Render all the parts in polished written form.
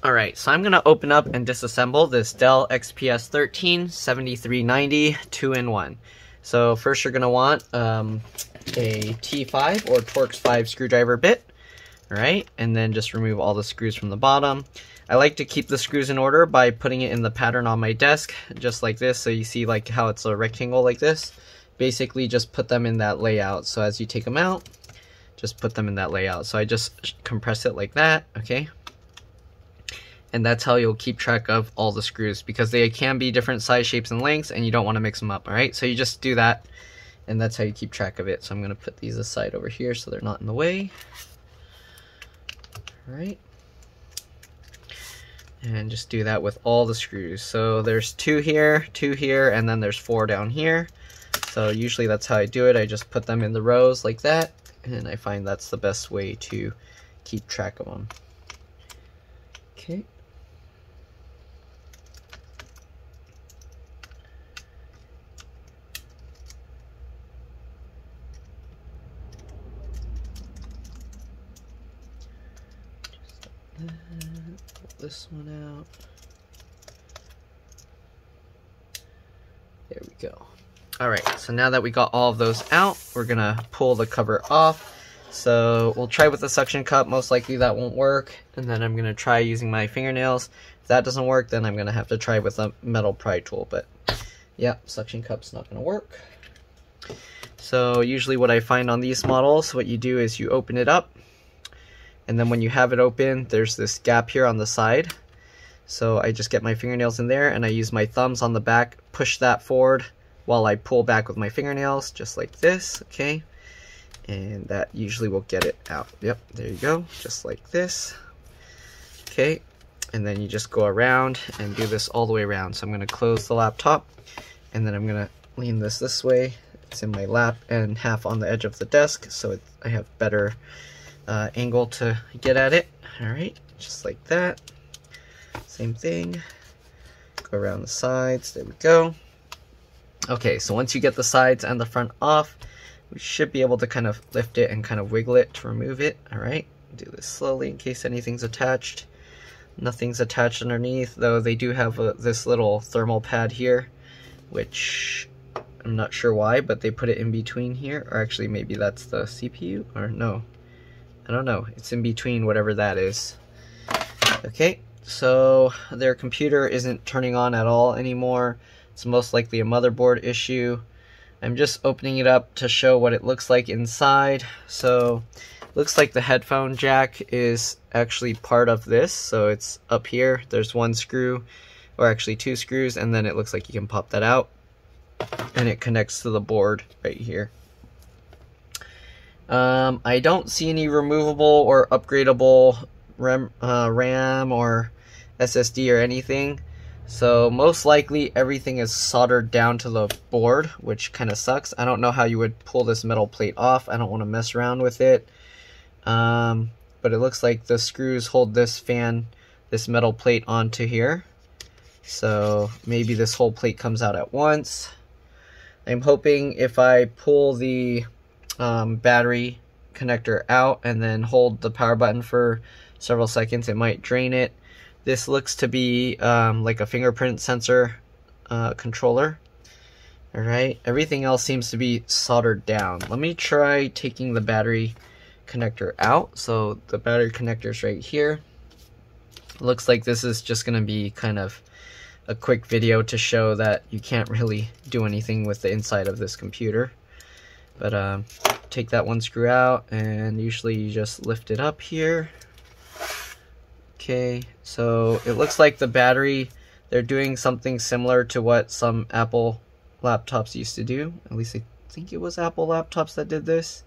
Alright, so I'm going to open up and disassemble this DELL XPS 13 7390 2-in-1. So first you're going to want a T5 or Torx 5 screwdriver bit. Alright, and then just remove all the screws from the bottom. I like to keep the screws in order by putting it in the pattern on my desk, just like this. So you see like how it's a rectangle like this. Basically just put them in that layout. So as you take them out, just put them in that layout. So I just compress it like that, okay? And that's how you'll keep track of all the screws, because they can be different size, shapes, and lengths, and you don't want to mix them up, alright? So you just do that, and that's how you keep track of it. So I'm going to put these aside over here so they're not in the way. Alright. And just do that with all the screws. So there's 2 here, and then there's 4 down here. So usually that's how I do it. I just put them in the rows like that, and I find that's the best way to keep track of them. Okay. Pull this one out. There we go. Alright, so now that we got all of those out, we're gonna pull the cover off. So we'll try with the suction cup. Most likely that won't work. And then I'm gonna try using my fingernails. If that doesn't work, then I'm gonna have to try with a metal pry tool. But yeah, suction cup's not gonna work. So usually what I find on these models, what you do is you open it up, and then when you have it open, there's this gap here on the side. So I just get my fingernails in there, and I use my thumbs on the back, push that forward while I pull back with my fingernails, just like this, okay? And that usually will get it out. Yep, there you go, just like this. Okay, and then you just go around and do this all the way around. So I'm gonna close the laptop, and then I'm gonna lean this way. It's in my lap and half on the edge of the desk, so I have better angle to get at it. Alright, just like that. Same thing. Go around the sides, there we go. Okay, so once you get the sides and the front off, we should be able to kind of lift it and kind of wiggle it to remove it. Alright, do this slowly in case anything's attached. Nothing's attached underneath, though they do have this little thermal pad here, which I'm not sure why, but they put it in between here. Or actually maybe that's the CPU, or no, I don't know. It's in between whatever that is. Okay, so their computer isn't turning on at all anymore. It's most likely a motherboard issue. I'm just opening it up to show what it looks like inside. So looks like the headphone jack is actually part of this. So it's up here. There's 1 screw, or actually 2 screws, and then it looks like you can pop that out. And it connects to the board right here. I don't see any removable or upgradable RAM or SSD or anything. So most likely everything is soldered down to the board, which kind of sucks. I don't know how you would pull this metal plate off. I don't want to mess around with it. But it looks like the screws hold this metal plate onto here. So maybe this whole plate comes out at once. I'm hoping if I pull the battery connector out and then hold the power button for several seconds, it might drain it. This looks to be like a fingerprint sensor controller. Alright, everything else seems to be soldered down. Let me try taking the battery connector out. So the battery connector is right here. Looks like this is just going to be kind of a quick video to show that you can't really do anything with the inside of this computer. But take that 1 screw out, and usually you just lift it up here. Okay, so it looks like the battery, they're doing something similar to what some Apple laptops used to do. At least I think it was Apple laptops that did this.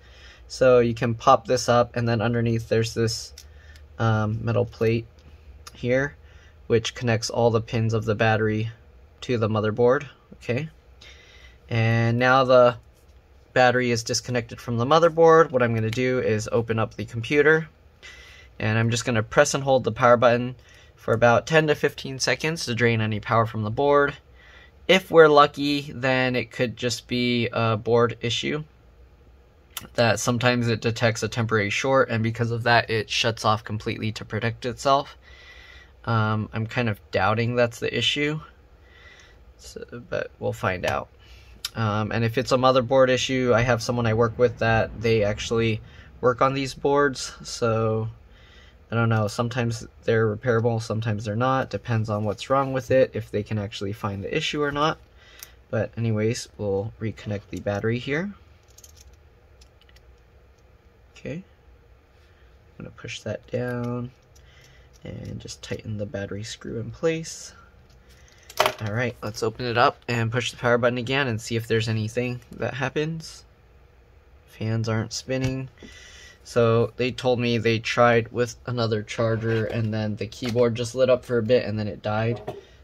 So you can pop this up, and then underneath there's this metal plate here, which connects all the pins of the battery to the motherboard. Okay, and now the battery is disconnected from the motherboard. What I'm going to do is open up the computer, and I'm just going to press and hold the power button for about 10 to 15 seconds to drain any power from the board. If we're lucky, then it could just be a board issue, that sometimes it detects a temporary short, and because of that it shuts off completely to protect itself. I'm kind of doubting that's the issue, so, but we'll find out. And if it's a motherboard issue, I have someone I work with that they actually work on these boards, so I don't know, sometimes they're repairable, sometimes they're not, depends on what's wrong with it, if they can actually find the issue or not. But anyways, we'll reconnect the battery here. Okay, I'm gonna push that down and just tighten the battery screw in place. Alright, let's open it up and push the power button again and see if there's anything that happens. Fans aren't spinning. So they told me they tried with another charger and then the keyboard just lit up for a bit and then it died.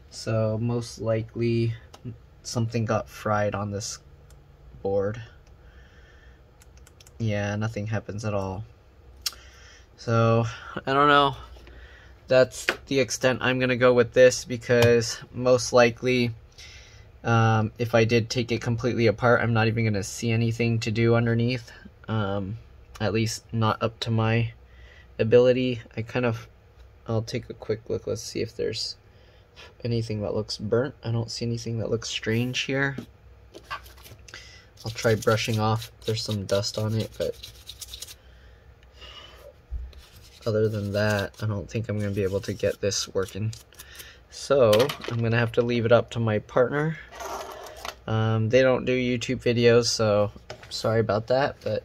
So most likely something got fried on this board. Yeah, nothing happens at all. So I don't know. That's the extent I'm gonna go with this, because most likely if I did take it completely apart, I'm not even gonna see anything to do underneath. At least not up to my ability. I'll take a quick look. Let's see if there's anything that looks burnt. I don't see anything that looks strange here. I'll try brushing off. There's some dust on it, but other than that, I don't think I'm going to be able to get this working. So I'm going to have to leave it up to my partner. They don't do YouTube videos, so sorry about that, but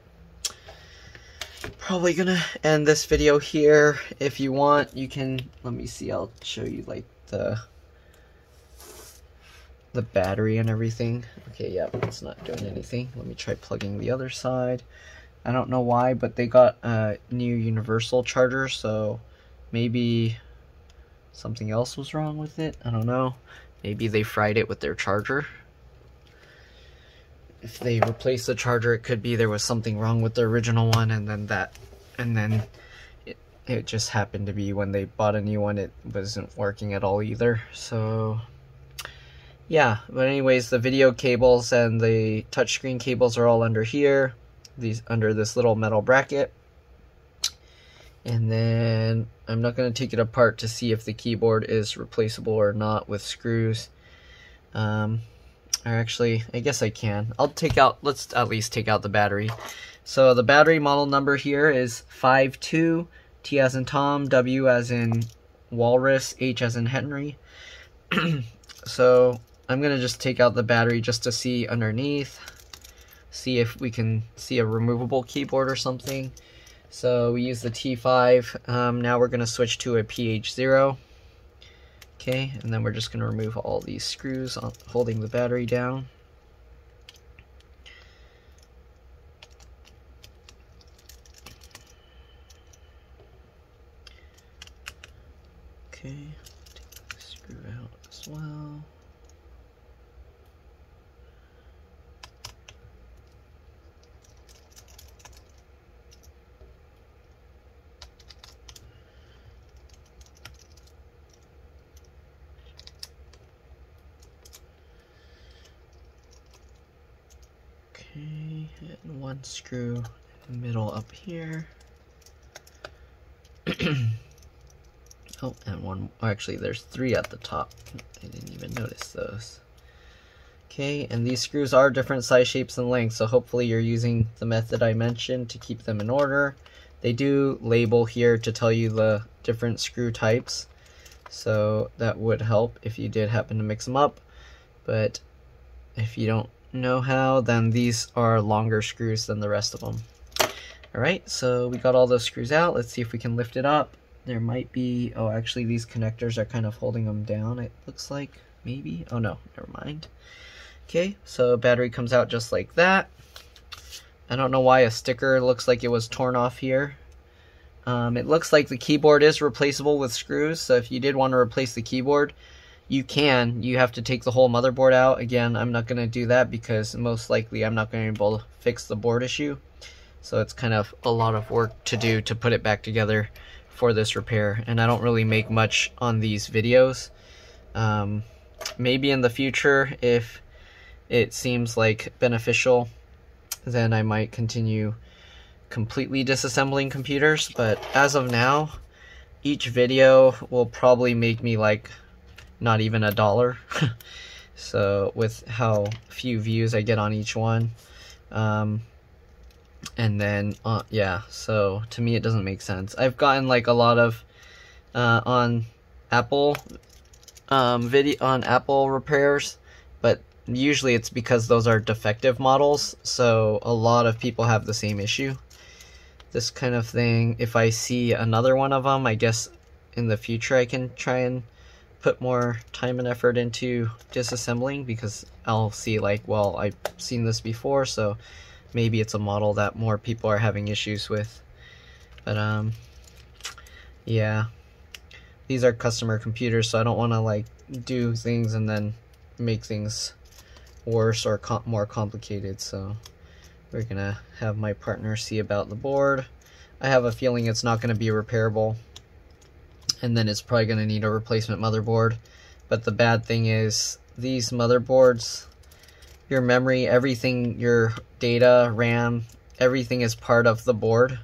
probably gonna end this video here. If you want, you can, let me see, I'll show you like the battery and everything. Okay, yeah, it's not doing anything. Let me try plugging the other side. I don't know why, but they got a new universal charger, so maybe something else was wrong with it. I don't know. Maybe they fried it with their charger. If they replaced the charger, it could be there was something wrong with the original one, and then it just happened to be when they bought a new one, it wasn't working at all either. So yeah, but anyways, the video cables and the touchscreen cables are all under here, these under this little metal bracket. And then I'm not going to take it apart to see if the keyboard is replaceable or not with screws. Or actually, I guess I can. Let's at least take out the battery. So the battery model number here is 52, T as in Tom, W as in Walrus, H as in Henry. So I'm going to just take out the battery just to see underneath, see if we can see a removable keyboard or something. So we use the T5. Now we're going to switch to a PH0. Okay, and then we're just going to remove all these screws holding the battery down. Okay, take the screw out as well. And one screw in the middle up here. Oh, and one, actually there's 3 at the top. I didn't even notice those. Okay, and these screws are different size, shapes, and lengths, so hopefully you're using the method I mentioned to keep them in order. They do label here to tell you the different screw types, so that would help if you did happen to mix them up. But if you don't know how, then these are longer screws than the rest of them. Alright, so we got all those screws out. Let's see if we can lift it up. There might be, oh, actually these connectors are kind of holding them down, it looks like, maybe. Oh no, never mind. Okay, so battery comes out just like that. I don't know why a sticker looks like it was torn off here. It looks like the keyboard is replaceable with screws, so if you did want to replace the keyboard, you can. You have to take the whole motherboard out. Again, I'm not going to do that because most likely I'm not going to be able to fix the board issue. So it's kind of a lot of work to do to put it back together for this repair. And I don't really make much on these videos. Maybe in the future, if it seems like beneficial, then I might continue completely disassembling computers. But as of now, each video will probably make me like not even $1. So with how few views I get on each one, and then yeah, so to me it doesn't make sense. I've gotten like a lot of on Apple Apple repairs, but usually it's because those are defective models, so a lot of people have the same issue. This kind of thing, if I see another one of them, I guess in the future I can try and put more time and effort into disassembling, because I'll see like, well, I've seen this before, so maybe it's a model that more people are having issues with. But yeah, these are customer computers, so I don't want to like do things and then make things worse or more complicated. So we're gonna have my partner see about the board. I have a feeling it's not gonna be repairable, and then it's probably gonna need a replacement motherboard. But the bad thing is these motherboards, your memory, everything, your data, RAM, everything is part of the board.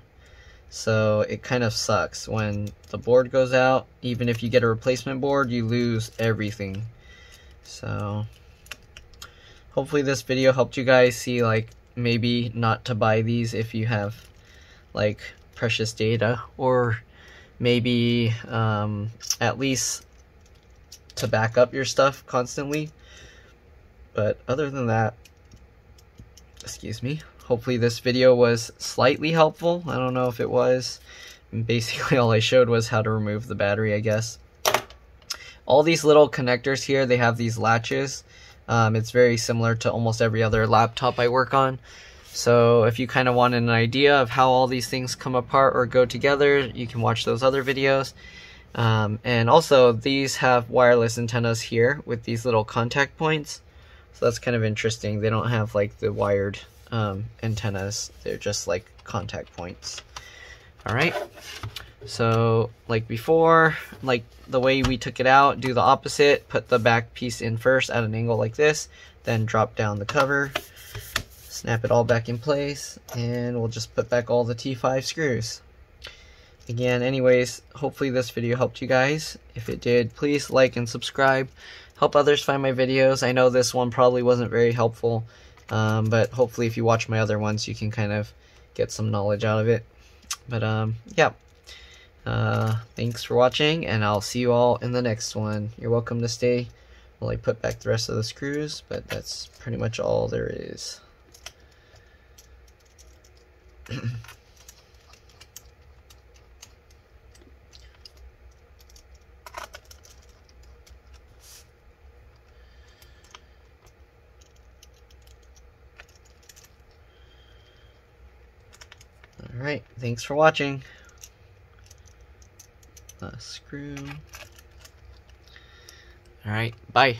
So it kind of sucks when the board goes out. Even if you get a replacement board, you lose everything. So hopefully this video helped you guys see like maybe not to buy these if you have like precious data, or maybe at least to back up your stuff constantly. But other than that, excuse me, hopefully this video was slightly helpful. I don't know if it was. Basically all I showed was how to remove the battery, I guess. All these little connectors here, they have these latches. It's very similar to almost every other laptop I work on. So if you kind of want an idea of how all these things come apart or go together, you can watch those other videos. And also these have wireless antennas here with these little contact points. So that's kind of interesting. They don't have like the wired antennas. They're just like contact points. Alright, so like before, like the way we took it out, do the opposite. Put the back piece in first at an angle like this, then drop down the cover, snap it all back in place, and we'll just put back all the T5 screws. Again, anyways, hopefully this video helped you guys. If it did, please like and subscribe. Help others find my videos. I know this one probably wasn't very helpful, but hopefully if you watch my other ones, you can kind of get some knowledge out of it. But yeah, thanks for watching, and I'll see you all in the next one. You're welcome to stay while I put back the rest of the screws, but that's pretty much all there is. Alright, thanks for watching. Last screw. Alright, bye.